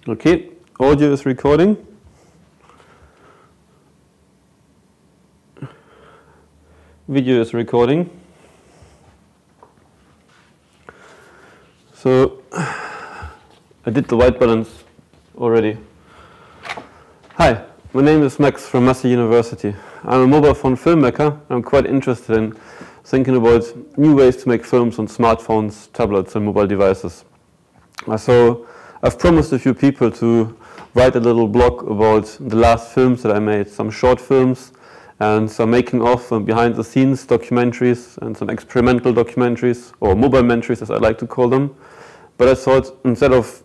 Okay, audio is recording. Video is recording. So I did the white balance already. Hi, my name is Max from Massey University. I'm a mobile phone filmmaker. I'm quite interested in thinking about new ways to make films on smartphones, tablets and mobile devices. So I've promised a few people to write a little blog about the last films that I made, some short films and some making of and behind the scenes documentaries and some experimental documentaries, or mobile mentaries as I like to call them. But I thought instead of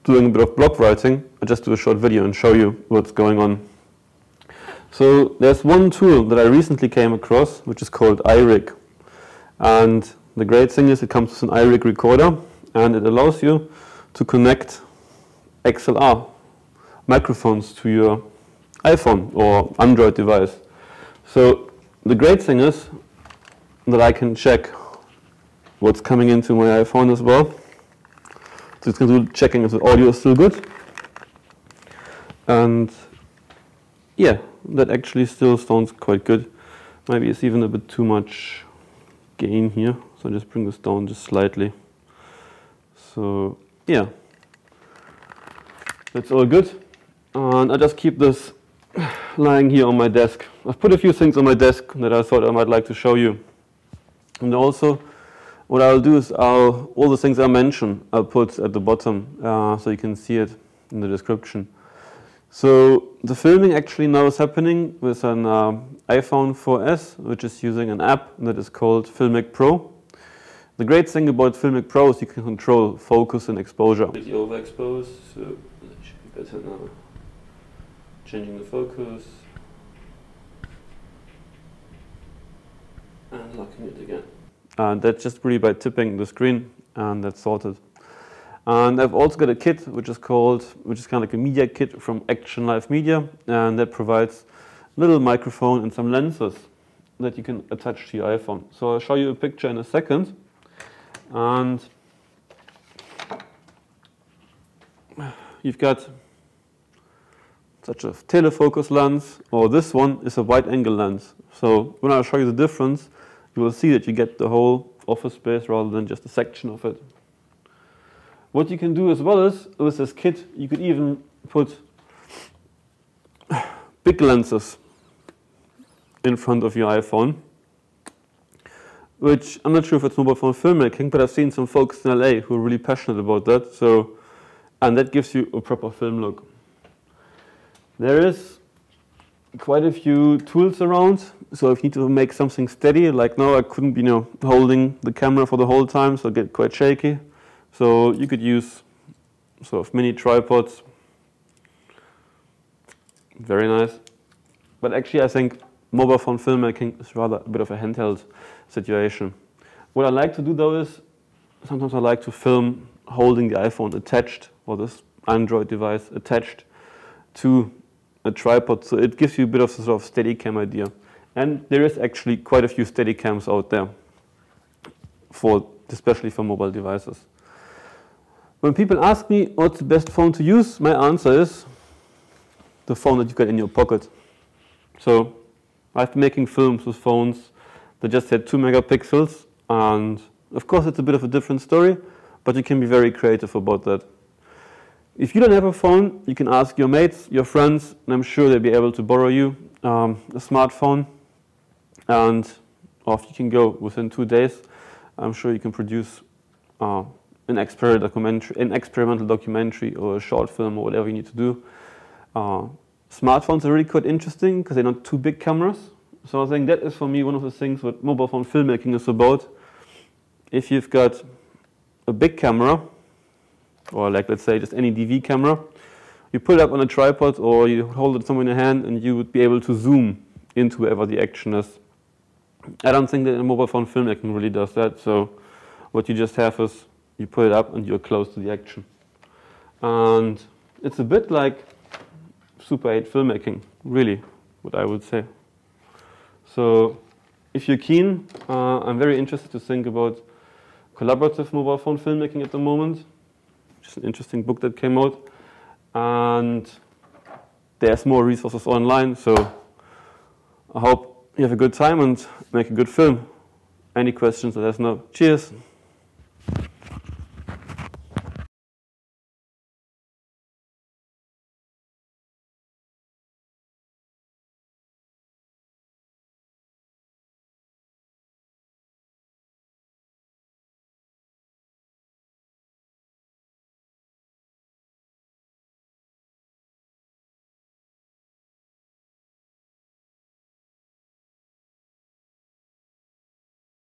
doing a bit of blog writing, I'll just do a short video and show you what's going on. So there's one tool that I recently came across which is called iRig. And the great thing is it comes with an iRig recorder and it allows you to connect XLR microphones to your iPhone or Android device. So the great thing is that I can check what's coming into my iPhone as well. So it's going to do checking if the audio is still good. And yeah, that actually still sounds quite good. Maybe it's even a bit too much gain here. So I just bring this down just slightly. So yeah, that's all good. And I just keep this lying here on my desk. I've put a few things on my desk that I thought I might like to show you. And also, what I'll do is all the things I mention, I'll put at the bottom so you can see it in the description. So the filming actually now is happening with an iPhone 4S, which is using an app that is called Filmic Pro. The great thing about Filmic Pro is you can control focus and exposure. It's overexposed, so that should be better now. Changing the focus and locking it again. And that's just really by tipping the screen, and that's sorted. And I've also got a kit which is kind of like a media kit from Action Live Media, and that provides a little microphone and some lenses that you can attach to your iPhone. So I'll show you a picture in a second. And you've got such a telefocus lens, or this one is a wide angle lens. So when I show you the difference, you will see that you get the whole office space rather than just a section of it. What you can do as well is, with this kit, you could even put big lenses in front of your iPhone, which I'm not sure if it's mobile phone filmmaking, but I've seen some folks in LA who are really passionate about that. So, and that gives you a proper film look. There is quite a few tools around. So if you need to make something steady, like now I couldn't be holding the camera for the whole time, so it get quite shaky. So you could use sort of mini tripods. Very nice. But actually I think mobile phone filmmaking is rather a bit of a handheld situation. What I like to do though is, sometimes I like to film holding the iPhone attached, or this Android device attached to a tripod, so it gives you a bit of a sort of Steadicam idea. And there is actually quite a few Steadicams out there, especially for mobile devices. When people ask me what's the best phone to use, my answer is the phone that you've got in your pocket. So I've been making films with phones that just had 2 megapixels, and of course it's a bit of a different story, but you can be very creative about that. If you don't have a phone, you can ask your mates, your friends, and I'm sure they'll be able to borrow you a smartphone, and off you can go within 2 days. I'm sure you can produce an experimental documentary or a short film or whatever you need to do. Smartphones are really quite interesting because they're not too big cameras. So I think that is for me one of the things what mobile phone filmmaking is about. If you've got a big camera, or like let's say just any DV camera, you put it up on a tripod or you hold it somewhere in your hand and you would be able to zoom into wherever the action is. I don't think that mobile phone filmmaking really does that. So what you just have is you put it up and you're close to the action. And it's a bit like Super 8 filmmaking, really, what I would say. So if you're keen, I'm very interested to think about collaborative mobile phone filmmaking at the moment. Just an interesting book that came out. and there's more resources online, so I hope you have a good time and make a good film. Any questions, let us know. Cheers!